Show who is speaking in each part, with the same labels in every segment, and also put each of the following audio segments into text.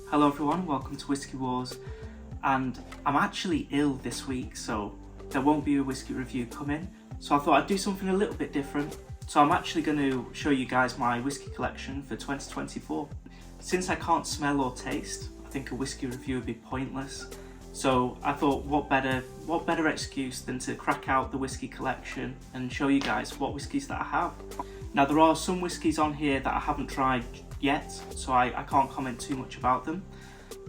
Speaker 1: Hello everyone, welcome to WhiskyWars, and I'm actually ill this week, so there won't be a whiskey review coming. So I thought I'd do something a little bit different. So I'm actually going to show you guys my whiskey collection for 2024. Since I can't smell or taste, I think a whiskey review would be pointless. So I thought what better excuse than to crack out the whiskey collection and show you guys what whiskies that I have. Now there are some whiskies on here that I haven't tried yet, so I can't comment too much about them,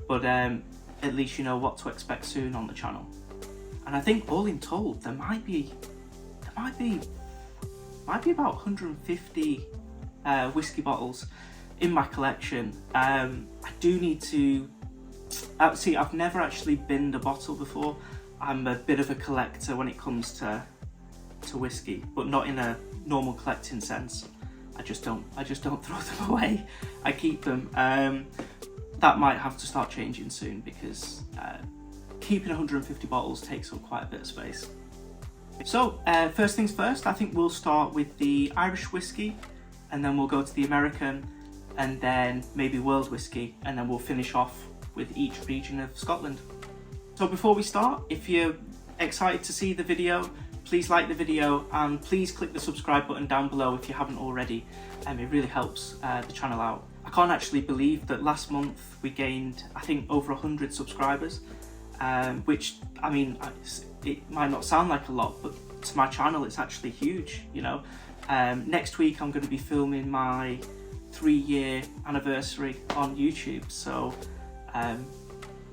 Speaker 1: but at least you know what to expect soon on the channel. And I think all in told there might be about 150 whiskey bottles in my collection. I do need to see, I've never actually binned a bottle before. I'm a bit of a collector when it comes to whiskey, but not in a normal collecting sense. I just don't throw them away. I keep them. That might have to start changing soon because keeping 150 bottles takes up quite a bit of space. So first things first, I think we'll start with the Irish whiskey, and then we'll go to the American, and then maybe world whiskey, and then we'll finish off with each region of Scotland. So before we start, if you're excited to see the video, please like the video and please click the subscribe button down below if you haven't already. It really helps the channel out. I can't actually believe that last month we gained, I think, over 100 subscribers, which, I mean, it might not sound like a lot, but to my channel it's actually huge, you know. Next week I'm going to be filming my 3-year anniversary on YouTube, so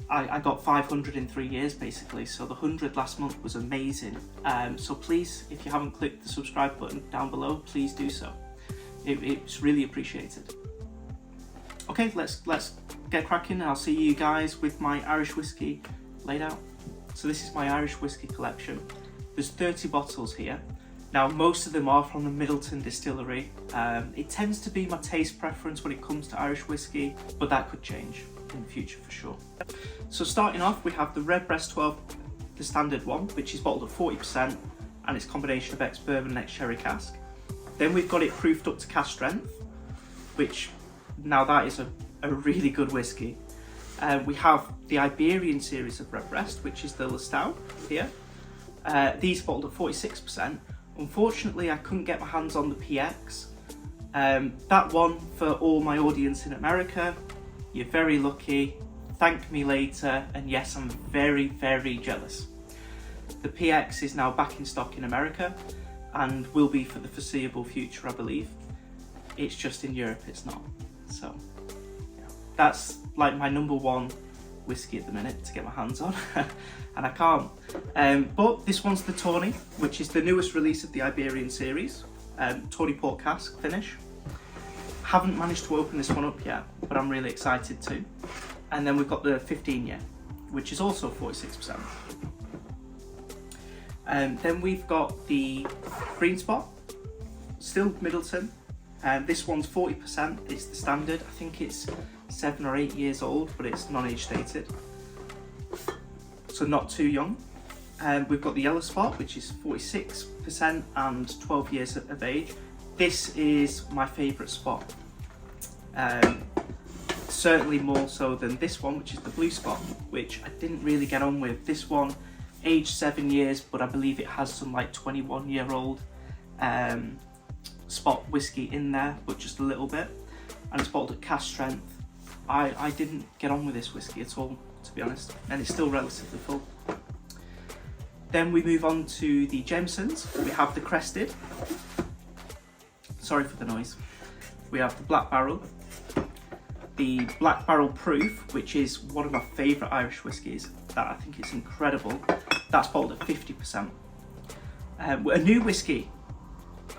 Speaker 1: I got 500 in 3 years basically, so the 100 last month was amazing. So please, if you haven't clicked the subscribe button down below, please do so. It's really appreciated. Okay, let's get cracking, and I'll see you guys with my Irish whiskey laid out. So this is my Irish whiskey collection. There's 30 bottles here. Now most of them are from the Middleton distillery. It tends to be my taste preference when it comes to Irish whiskey, but that could change in the future for sure. So starting off, we have the Redbreast 12, the standard one, which is bottled at 40%, and it's a combination of ex-bourbon and ex-sherry cask. Then we've got it proofed up to cask strength, which now that is a really good whiskey. We have the Iberian series of Redbreast, which is the Lastau here. These bottled at 46%. Unfortunately, I couldn't get my hands on the PX. That one, for all my audience in America, you're very lucky. Thank me later, and yes, I'm very, very jealous. The PX is now back in stock in America and will be for the foreseeable future, I believe. It's just in Europe it's not. So yeah. That's like my #1 whiskey at the minute to get my hands on, and I can't. But this one's the Tawny, which is the newest release of the Iberian series, Tawny Port Cask finish. Haven't managed to open this one up yet, but I'm really excited to. And then we've got the 15-year, which is also 46%. Then we've got the Green Spot, still Middleton. This one's 40%, it's the standard. I think it's 7 or 8 years old, but it's non-age stated, so not too young. We've got the Yellow Spot, which is 46% and 12 years of age. This is my favourite spot, certainly more so than this one, which is the Blue Spot, which I didn't really get on with. This one, aged 7 years, but I believe it has some like 21-year-old spot whiskey in there, but just a little bit, and it's bottled at cask strength. I didn't get on with this whiskey at all, to be honest, and it's still relatively full. Then we move on to the Jamesons. We have the Crested. Sorry for the noise. We have the Black Barrel, the Black Barrel Proof, which is one of my favourite Irish whiskies. That I think it's incredible. That's bottled at 50%. A new whiskey,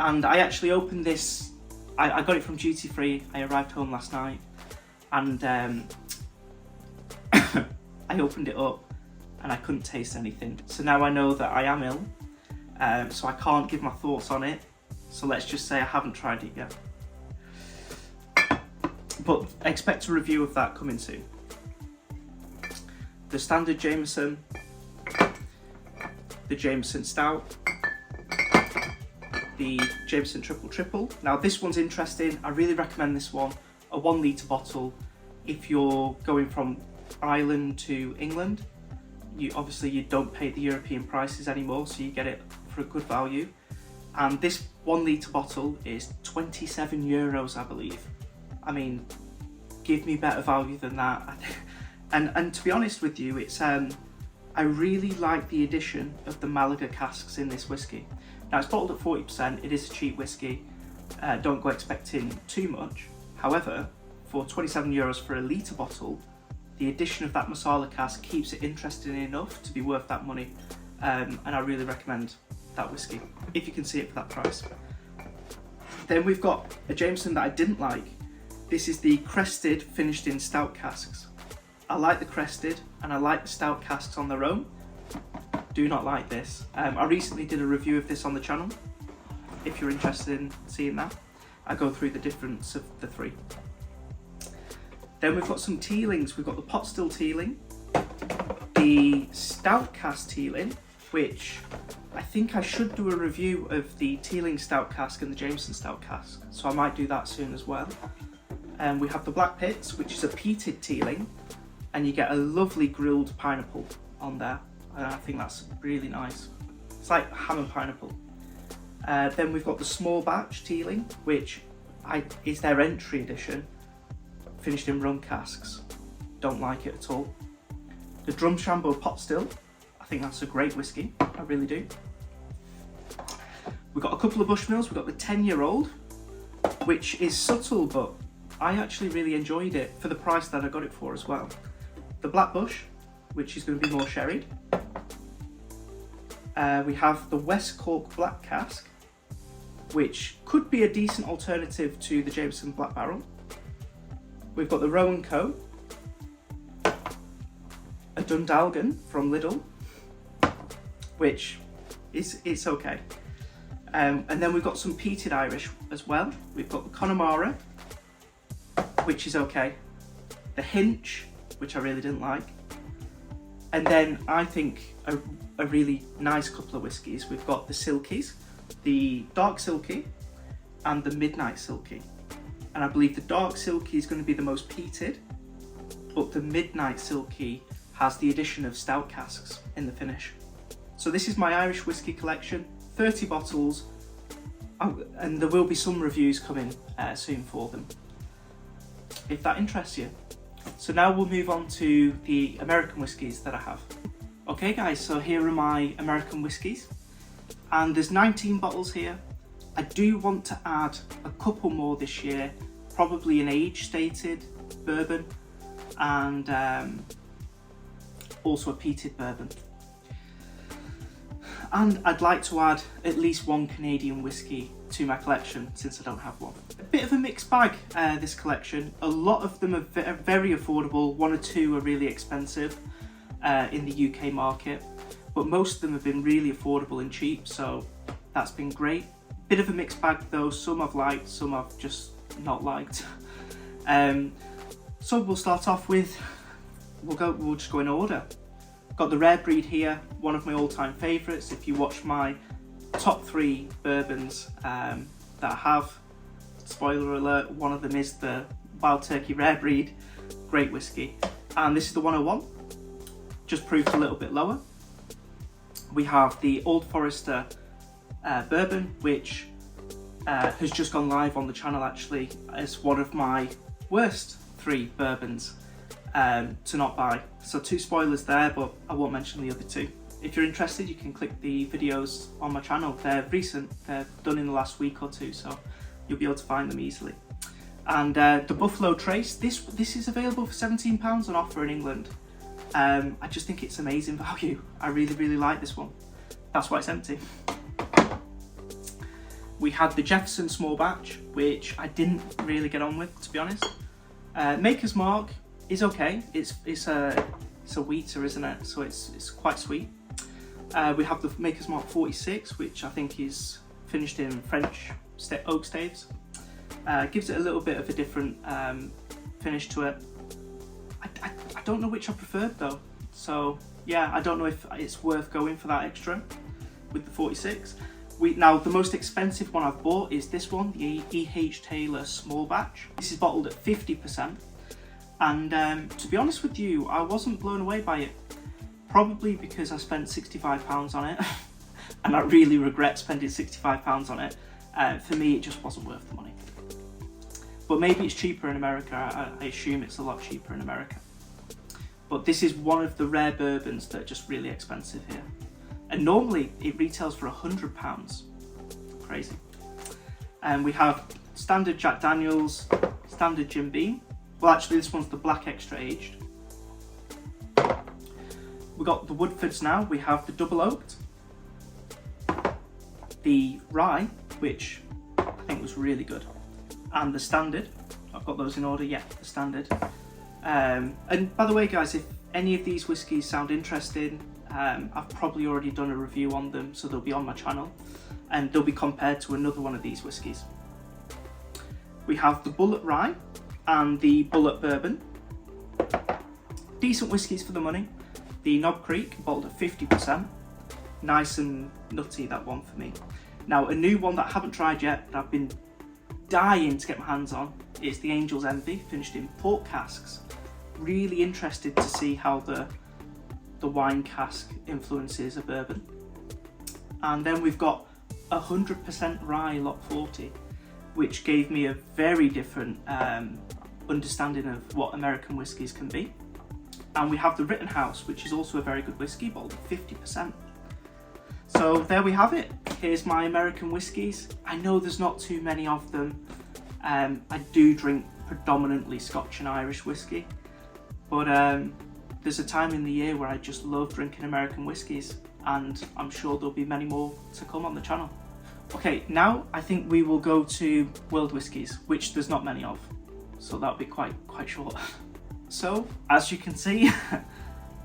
Speaker 1: and I actually opened this. I got it from duty free. I arrived home last night, and I opened it up, and I couldn't taste anything. So now I know that I am ill, so I can't give my thoughts on it. So let's just say I haven't tried it yet. But expect a review of that coming soon. The standard Jameson, the Jameson Stout, the Jameson Triple Triple. Now this one's interesting. I really recommend this one. A 1 litre bottle. if you're going from Ireland to England, you don't pay the European prices anymore, so you get it for a good value. And this 1 litre bottle is 27 euros, I believe. I mean, give me better value than that. And to be honest with you, it's I really like the addition of the Malaga casks in this whiskey. Now it's bottled at 40%, it is a cheap whiskey, don't go expecting too much. However, for 27 euros for a litre bottle, the addition of that Masala cask keeps it interesting enough to be worth that money. And I really recommend that whiskey, if you can see it for that price. Then we've got a Jameson that I didn't like. This is the Crested finished in stout casks. I like the Crested and I like the stout casks on their own. Do not like this. I recently did a review of this on the channel. If you're interested in seeing that, I go through the difference of the three. Then we've got some Teelings. We've got the pot still Teeling, the stout cask Teeling, which I think I should do a review of the Teeling stout cask and the Jameson stout cask, so I might do that soon as well. And we have the Black Pits, which is a peated Teeling, and you get a lovely grilled pineapple on there. And I think that's really nice. It's like ham and pineapple. Then we've got the small batch Teeling, which is their entry edition, finished in rum casks. Don't like it at all. The Drumshambo pot still, I think that's a great whiskey, I really do. We've got a couple of Bushmills. We've got the 10-year-old, which is subtle, but I actually really enjoyed it for the price that I got it for as well. The Black Bush, which is going to be more sherried. We have the West Cork Black Cask, which could be a decent alternative to the Jameson Black Barrel. We've got the Rowan Co, a Dundalgan from Lidl, which it's okay. And then we've got some peated Irish as well. We've got the Connemara, which is okay. The Hinch, which I really didn't like. And then I think a really nice couple of whiskies. We've got the Silkies, the Dark Silky and the Midnight Silky. And I believe the Dark Silky is going to be the most peated, but the Midnight Silky has the addition of stout casks in the finish. So this is my Irish whiskey collection, 30 bottles, and there will be some reviews coming soon for them, if that interests you. So now we'll move on to the American whiskies that I have. Okay guys, so here are my American whiskies, and there's 19 bottles here. I do want to add a couple more this year, probably an age-stated bourbon and also a peated bourbon. And I'd like to add at least one Canadian whiskey to my collection since I don't have one. A bit of a mixed bag, this collection. A lot of them are very affordable, one or two are really expensive in the UK market, but most of them have been really affordable and cheap, so that's been great. Bit of a mixed bag though, some I've liked, some I've just not liked. So we'll start off with, we'll just go in order. Got the Rare Breed here, one of my all-time favourites. If you watch my top 3 bourbons that I have, spoiler alert, one of them is the Wild Turkey Rare Breed, great whiskey. And this is the 101, just proofed a little bit lower. We have the Old Forester bourbon, which has just gone live on the channel actually as one of my worst 3 bourbons to not buy. So 2 spoilers there, but I won't mention the other 2. If you're interested, you can click the videos on my channel. They're recent, they're done in the last week or 2, so you'll be able to find them easily. And the Buffalo Trace, this is available for £17 on offer in England. I just think it's amazing value. I really like this one. That's why it's empty. We had the Jefferson Small Batch, which I didn't really get on with, to be honest. Maker's Mark is okay. It's a wheater, isn't it? So it's quite sweet. We have the Maker's Mark 46, which I think is finished in French oak staves. Gives it a little bit of a different finish to it. I don't know which I preferred though. So yeah, I don't know if it's worth going for that extra with the 46. Now the most expensive one I've bought is this one, the E.H. Taylor Small Batch. This is bottled at 50%. And to be honest with you, I wasn't blown away by it. Probably because I spent £65 on it, and I really regret spending £65 on it. For me, it just wasn't worth the money. But maybe it's cheaper in America. I assume it's a lot cheaper in America. But this is one of the rare bourbons that are just really expensive here. And normally it retails for £100. Crazy. And we have standard Jack Daniels, standard Jim Beam. Well, actually, this one's the black extra aged. We got the Woodfords now. We have the double oaked, the rye, which I think was really good, and the standard. I've got those in order. Yeah, the standard. And by the way, guys, if any of these whiskies sound interesting, I've probably already done a review on them, so they'll be on my channel, and they'll be compared to another one of these whiskies. We have the Bullet Rye and the Bullet Bourbon. Decent whiskies for the money. The Knob Creek, bottled at 50%. Nice and nutty, that one for me. Now, a new one that I haven't tried yet, but I've been dying to get my hands on, is the Angel's Envy, finished in port casks. Really interested to see how the wine cask influences a bourbon. And then we've got 100% rye lot 40, which gave me a very different understanding of what American whiskies can be. And we have the Rittenhouse, which is also a very good whiskey, bottled at 50%. So there we have it. Here's my American whiskies. I know there's not too many of them. I do drink predominantly Scotch and Irish whiskey, but there's a time in the year where I just love drinking American whiskies, and I'm sure there'll be many more to come on the channel. Okay, now I think we will go to world whiskies, which there's not many of, so that'll be quite short. So, as you can see,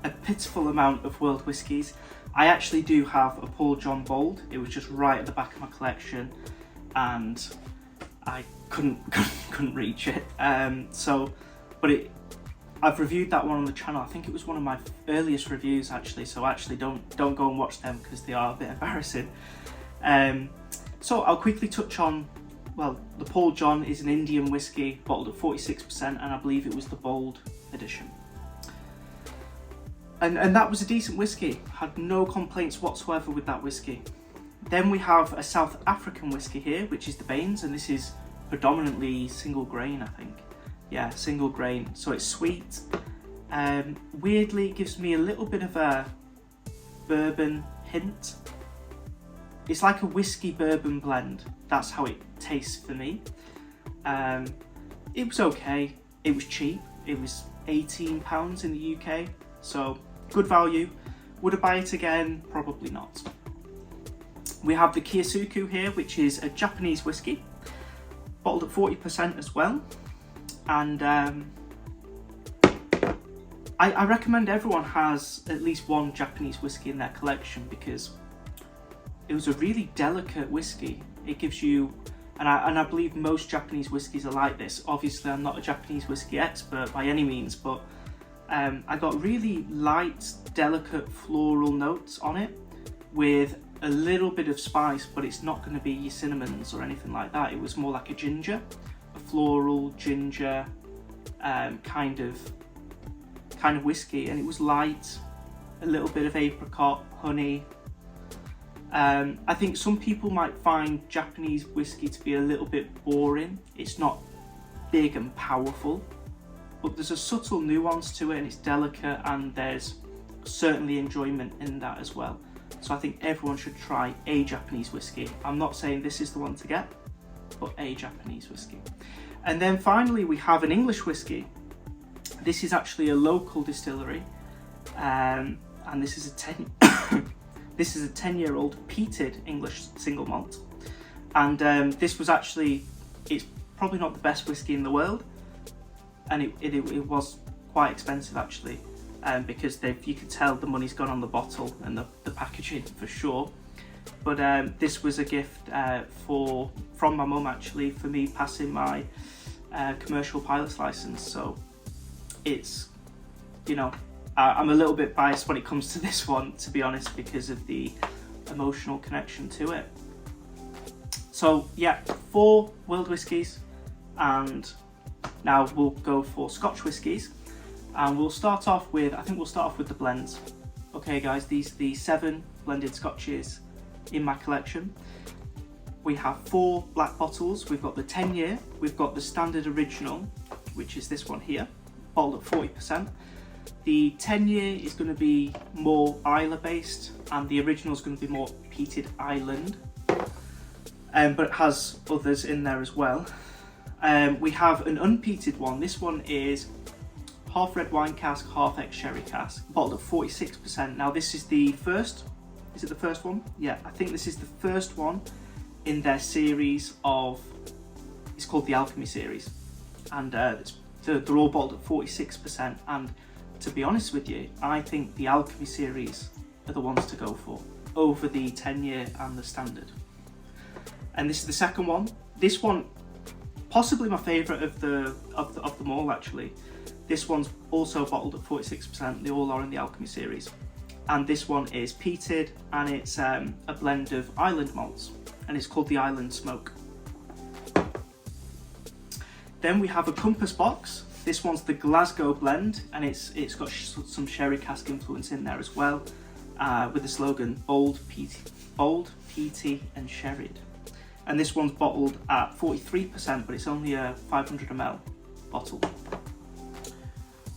Speaker 1: a pitiful amount of world whiskies. I actually do have a Paul John Bold. It was just right at the back of my collection, and I couldn't reach it. I've reviewed that one on the channel. I think it was one of my earliest reviews, actually. So actually, don't go and watch them because they are a bit embarrassing. So I'll quickly touch on. Well, the Paul John is an Indian whiskey, bottled at 46%, and I believe it was the Bold edition. And that was a decent whiskey. Had no complaints whatsoever with that whiskey. Then we have a South African whiskey here, which is the Baines, and this is predominantly single grain, I think. Yeah, single grain, so it's sweet. Weirdly, it gives me a little bit of a bourbon hint. It's like a whiskey bourbon blend. That's how it tastes for me. It was okay. It was cheap. It was £18 in the UK, so good value. Would I buy it again? Probably not. We have the Kiyasuku here, which is a Japanese whiskey, bottled at 40% as well. And I recommend everyone has at least one Japanese whiskey in their collection, because it was a really delicate whiskey. It gives you, and I believe most Japanese whiskies are like this. Obviously, I'm not a Japanese whiskey expert by any means, but I got really light, delicate floral notes on it with a little bit of spice, but it's not going to be your cinnamons or anything like that. It was more like a ginger, a floral ginger kind of whiskey, and it was light, a little bit of apricot, honey. I think some people might find Japanese whiskey to be a little bit boring. It's not big and powerful, but there's a subtle nuance to it, and it's delicate, and there's certainly enjoyment in that as well. So I think everyone should try a Japanese whiskey. I'm not saying this is the one to get, but a Japanese whiskey. And then finally we have an English whiskey. This is actually a local distillery, and this is a 10-year-old peated English single malt. And this was actually, it's probably not the best whiskey in the world, and it was quite expensive actually, because you could tell the money's gone on the bottle and the packaging for sure. But this was a gift from my mum actually, for me passing my commercial pilot's license. So it's, you know, I'm a little bit biased when it comes to this one, to be honest, because of the emotional connection to it. So yeah, 4 world whiskies and Now we'll go for Scotch whiskies, and we'll start off with, I think we'll start off with the blends. Okay guys, these are the 7 blended Scotches in my collection. We have 4 black bottles. We've got the 10-year, we've got the standard original, which is this one here, bottled at 40%. The 10-year is going to be more Islay based, and the original is going to be more peated Highland, but it has others in there as well. We have an unpeated one. This one is half red wine cask, half ex-sherry cask, bottled at 46%. Now this is the first, is it the first one? Yeah, I think this is the first one in their series of, it's called the Alchemy series, and they're all bottled at 46%, and to be honest with you, I think the Alchemy series are the ones to go for over the 10-year and the standard. And this is the second one. This one, possibly my favourite of them all actually. This one's also bottled at 46%. They all are in the Alchemy series. And this one is peated, and it's a blend of island malts, and it's called the Island Smoke. Then we have a Compass box. This one's the Glasgow blend, and it's got some sherry cask influence in there as well, with the slogan bold, peaty and sherried. And this one's bottled at 43%, but it's only a 500 ml bottle.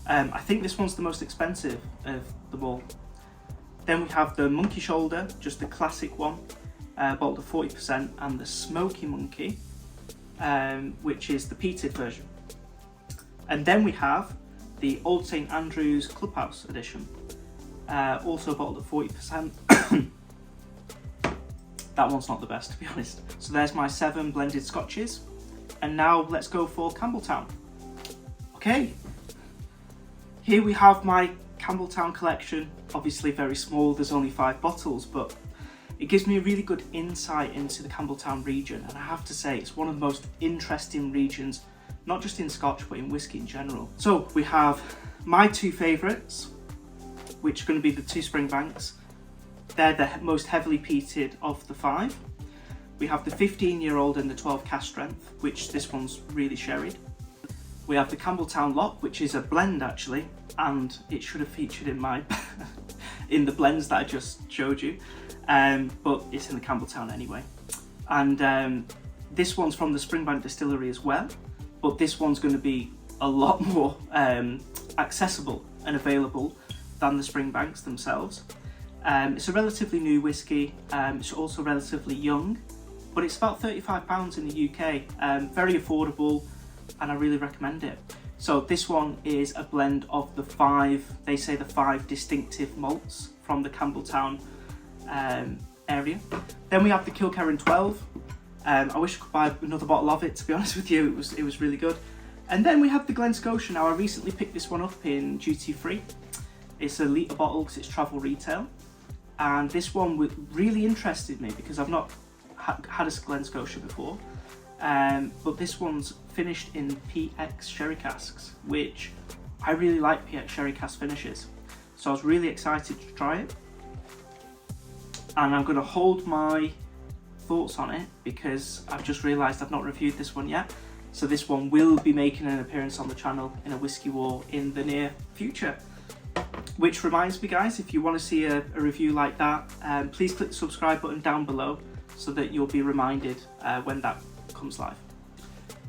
Speaker 1: I think this one's the most expensive of them all. Then we have the Monkey Shoulder, just the classic one, bottled at 40%, and the Smoky Monkey, which is the peated version. And then we have the Old St Andrews Clubhouse edition, also bottled at 40%. That one's not the best, to be honest. So there's my 7 blended Scotches. And now let's go for Campbeltown. Okay, here we have my Campbeltown collection. Obviously very small, there's only 5 bottles, but it gives me a really good insight into the Campbeltown region. And I have to say, it's one of the most interesting regions, not just in Scotch, but in whiskey in general. So we have my 2 favourites, which are going to be the 2 Springbanks. They're the most heavily peated of the 5. We have the 15-year-old and the 12 cask strength, which this one's really sherried. We have the Campbeltown Lock, which is a blend actually, and it should have featured in my in the blends that I just showed you, but it's in the Campbeltown anyway. And this one's from the Springbank distillery as well, but this one's going to be a lot more accessible and available than the Springbanks themselves. It's a relatively new whiskey. It's also relatively young, but it's about £35 in the UK. Very affordable, and I really recommend it. So this one is a blend of the 5, they say the 5 distinctive malts from the Campbeltown area. Then we have the Kilkerran 12. I wish I could buy another bottle of it, to be honest with you. It was really good. And then we have the Glen Scotia. Now I recently picked this one up in duty free. It's a litre bottle because it's travel retail. And this one really interested me because I've not had a Glen Scotia before. But this one's finished in PX sherry casks, which I really like PX sherry cask finishes. So I was really excited to try it. And I'm going to hold my thoughts on it because I've just realised I've not reviewed this one yet. So this one will be making an appearance on the channel in a Whiskey War in the near future. Which reminds me guys, if you want to see a review like that, please click the subscribe button down below so that you'll be reminded when that comes live.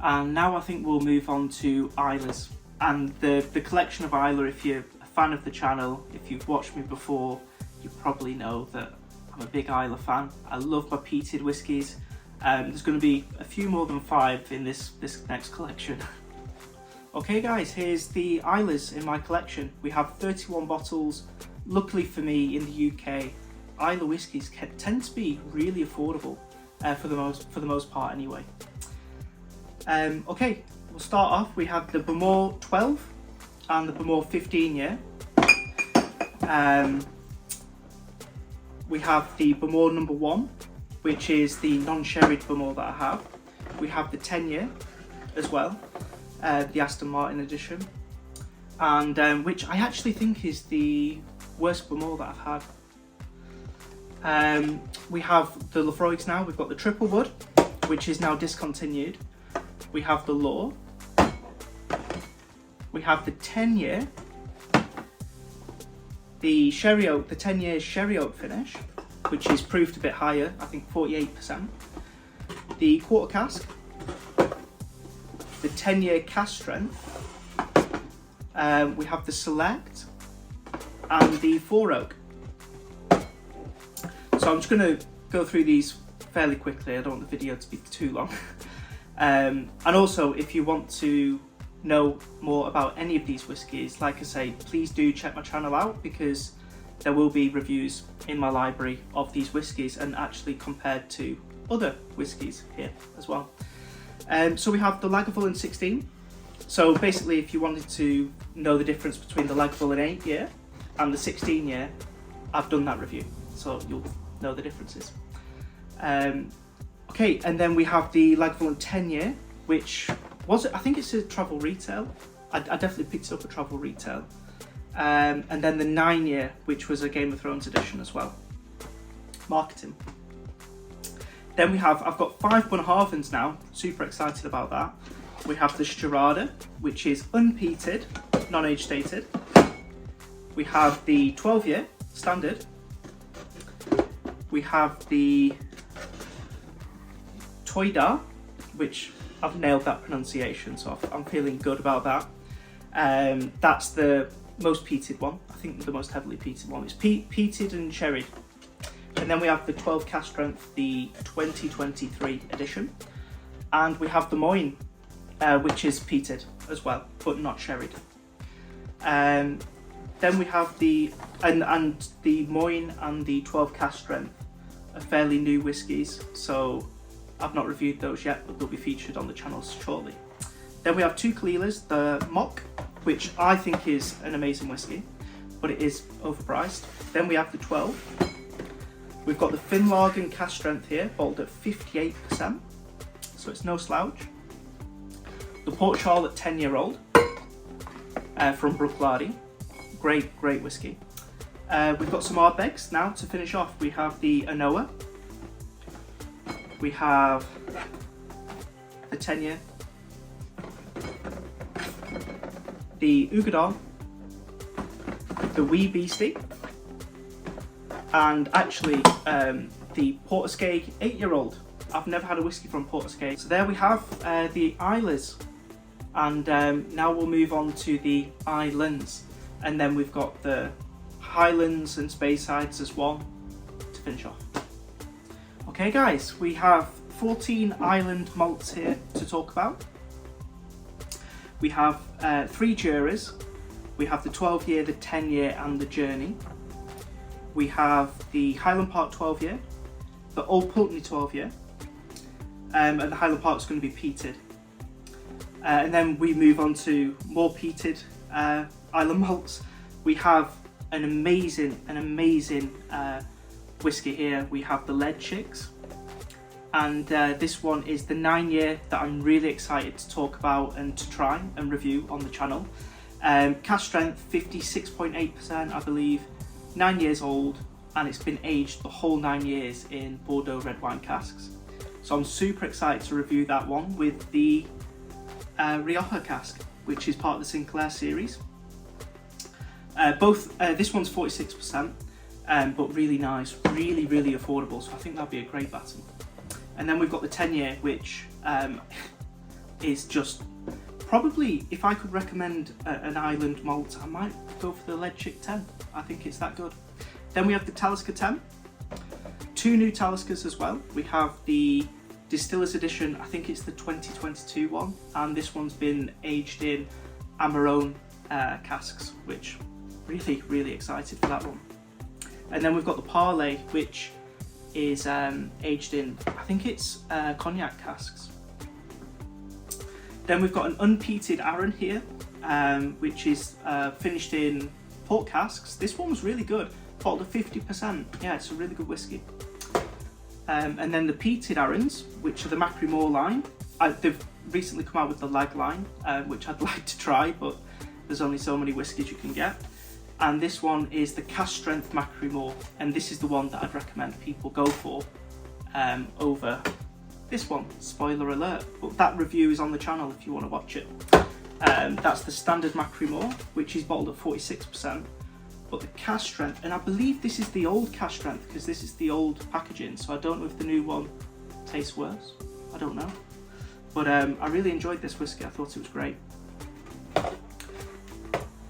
Speaker 1: And now I think we'll move on to Islay's. And the collection of Islay, if you're a fan of the channel, if you've watched me before, you probably know that I'm a big Islay fan. I love my peated whiskies. There's going to be a few more than 5 in this next collection. Okay guys, here's the Islay's in my collection. We have 31 bottles. Luckily for me, in the UK, Islay whiskies tend to be really affordable for the most part anyway. Okay, we'll start off. We have the Bowmore 12 and the Bowmore 15-year. We have the Bowmore number 1, which is the non-sherried Bowmore that I have. We have the 10-year as well. The Aston Martin edition, and which I actually think is the worst Bowmore that I've had. We have the Lafroigs now. We've got the Triple Wood, which is now discontinued. We have the Law, we have the 10-year, the sherry oak, the 10-year sherry oak finish, which is proved a bit higher, I think 48%. The quarter cask, the 10-year cask strength, we have the select, and the 4 oak. So I'm just going to go through these fairly quickly. I don't want the video to be too long. And also, if you want to know more about any of these whiskies, like I say, please do check my channel out, because there will be reviews in my library of these whiskies and actually compared to other whiskies here as well. So we have the Lagavulin 16. So basically, if you wanted to know the difference between the Lagavulin 8-year and the 16-year, I've done that review, so you'll know the differences. Okay, and then we have the Lagavulin 10-year, which was, I think it's a travel retail. I definitely picked it up at travel retail. And then the 9-year, which was a Game of Thrones edition as well. Marketing. Then we have, I've got 5 Bunnahavens now, super excited about that. We have the Strada, which is unpeated, non-age dated. We have the 12-year standard. We have the Toida, which I've nailed that pronunciation, so I'm feeling good about that. That's the most peated one, I think the most heavily peated one. It's peated and sherried. And then we have the 12 cask strength, the 2023 edition. And we have the Moyne, which is peated as well, but not sherried. Then we have the, and the Moyne and the 12 cask strength are fairly new whiskies, so I've not reviewed those yet, but they'll be featured on the channel shortly. Then we have 2 Clealers, the Mock, which I think is an amazing whiskey, but it is overpriced. Then we have the 12. We've got the Finlagen cask strength here, bottled at 58%, so it's no slouch. The Port Charlotte 10-year-old from Bruichladdich, great whiskey. We've got some Ardbegs now to finish off. We have the Anoa, we have the 10-year, the Ugadon, the Wee Beastie, and actually the Portuskeg 8-year-old. I've never had a whiskey from Portuskeg. So there we have the Isleys, and now we'll move on to the Islands, and then we've got the Highlands and Speysides as one to finish off. Okay guys, we have 14 island malts here to talk about. We have 3 juries. We have the 12-year, the 10-year and the Journey. We have the Highland Park 12-year, the Old Pulteney 12-year, and the Highland Park is going to be peated. And then we move on to more peated island malts. We have an amazing whiskey here. We have the Lead Chicks, and this one is the 9-year that I'm really excited to talk about and to try and review on the channel. Cask strength 56.8%, I believe, 9 years old, and it's been aged the whole 9 years in Bordeaux red wine casks. So I'm super excited to review that one with the Rioja cask, which is part of the Sinclair series. This one's 46%, but really nice, really affordable, so I think that'd be a great battle. And then we've got the 10-year, which is just probably, if I could recommend an island malt, I might go for the Lead Chick 10. I think it's that good. Then we have the Talisker 10, 2 new Taliskers as well. We have the Distillers Edition, I think it's the 2022 one, and this one's been aged in Amarone casks, which really excited for that one. And then we've got the Parlay, which is aged in, I think it's cognac casks. Then we've got an unpeated Arran here, which is finished in port casks. This one was really good, bottled at 50%. Yeah, it's a really good whiskey. And then the peated Arrans, which are the Macri Moore line. They've recently come out with the Lag line, which I'd like to try, but there's only so many whiskies you can get. And this one is the cask strength Macri Moore, and this is the one that I'd recommend people go for over this one. Spoiler alert, but that review is on the channel if you want to watch it. That's the standard Macrimore, which is bottled at 46%. But the cask strength, and I believe this is the old cask strength because this is the old packaging, so I don't know if the new one tastes worse. I don't know. But I really enjoyed this whiskey. I thought it was great.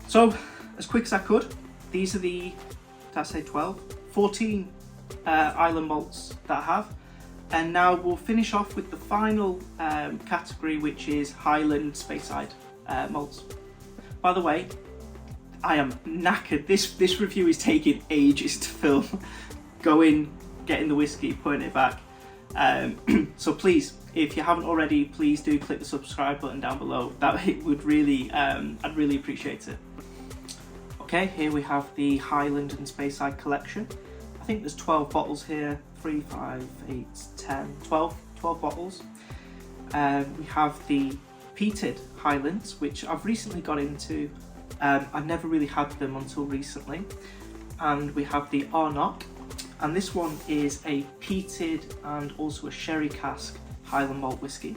Speaker 1: So, as quick as I could, these are the, did I say 12? 14 island malts that I have. And now we'll finish off with the final category, which is Highland Speyside malts. By the way, I am knackered. This review is taking ages to film. Going, getting the whiskey, putting it back. So please, if you haven't already, please do click the subscribe button down below. That it would really, I'd really appreciate it. Okay, here we have the Highland and Speyside collection. I think there's 12 bottles here. 3, 5, 8, 10, 12 bottles. We have the peated Highlands, which I've recently got into. I've never really had them until recently. And we have the Arnock, and this one is a peated and also a sherry cask Highland malt whiskey.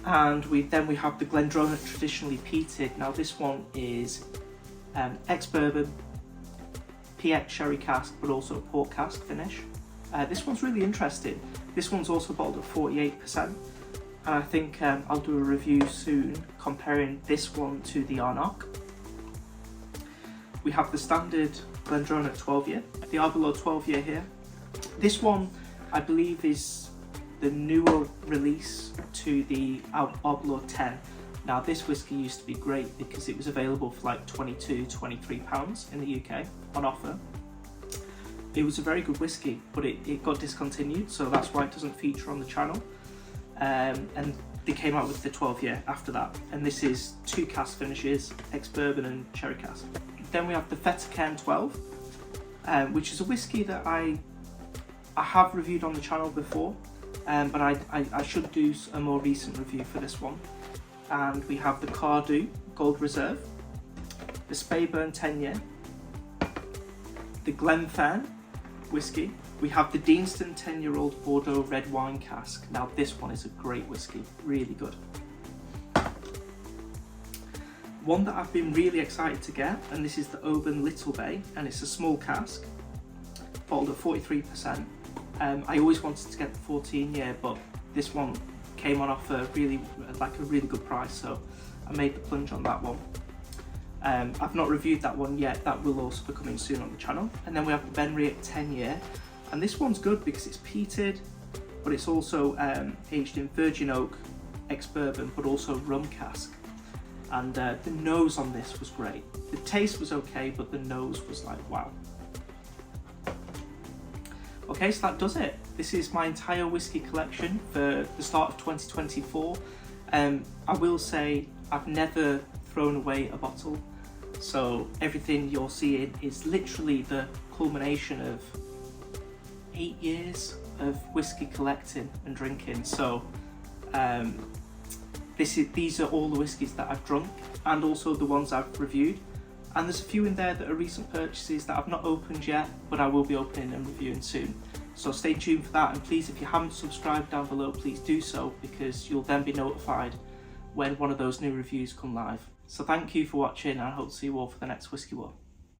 Speaker 1: And we have the Glendronach traditionally peated. Now this one is ex-bourbon, PX sherry cask, but also a port cask finish. This one's really interesting. This one's also bottled at 48%. And I think I'll do a review soon comparing this one to the Arnock. We have the standard Glendronach 12 year, the Arbor 12 year here. This one I believe is the newer release to the Arbor 10. Now this whiskey used to be great because it was available for like £22–23 in the UK on offer. It was a very good whiskey, but it got discontinued, so that's why it doesn't feature on the channel. And they came out with the 12 year after that, and this is 2 cask finishes, ex-bourbon and cherry cask. Then we have the Fettercairn 12, which is a whiskey that I have reviewed on the channel before, but I should do a more recent review for this one. And we have the Cardew Gold Reserve, the Speyburn 10 year, the Glenfern whiskey. We have the Deanston 10-year-old Bordeaux red wine cask. Now this one is a great whiskey, really good. One that I've been really excited to get, and this is the Oban Little Bay, and it's a small cask, bottled at 43%. I always wanted to get the 14 year, but this one came on offer really, like a really good price, so I made the plunge on that one. I've not reviewed that one yet. That will also be coming soon on the channel. And then we have the Benriach 10 year, and this one's good because it's peated, but it's also aged in virgin oak, ex-bourbon, but also rum cask. And the nose on this was great. The taste was okay, but the nose was like, wow. Okay, so that does it. This is my entire whiskey collection for the start of 2024. I will say I've never thrown away a bottle, so everything you're seeing is literally the culmination of 8 years of whiskey collecting and drinking. So these are all the whiskies that I've drunk, and also the ones I've reviewed. And there's a few in there that are recent purchases that I've not opened yet, but I will be opening and reviewing soon. So stay tuned for that, and please, if you haven't subscribed down below, please do so, because you'll then be notified when one of those new reviews come live. So thank you for watching, and I hope to see you all for the next Whiskey War.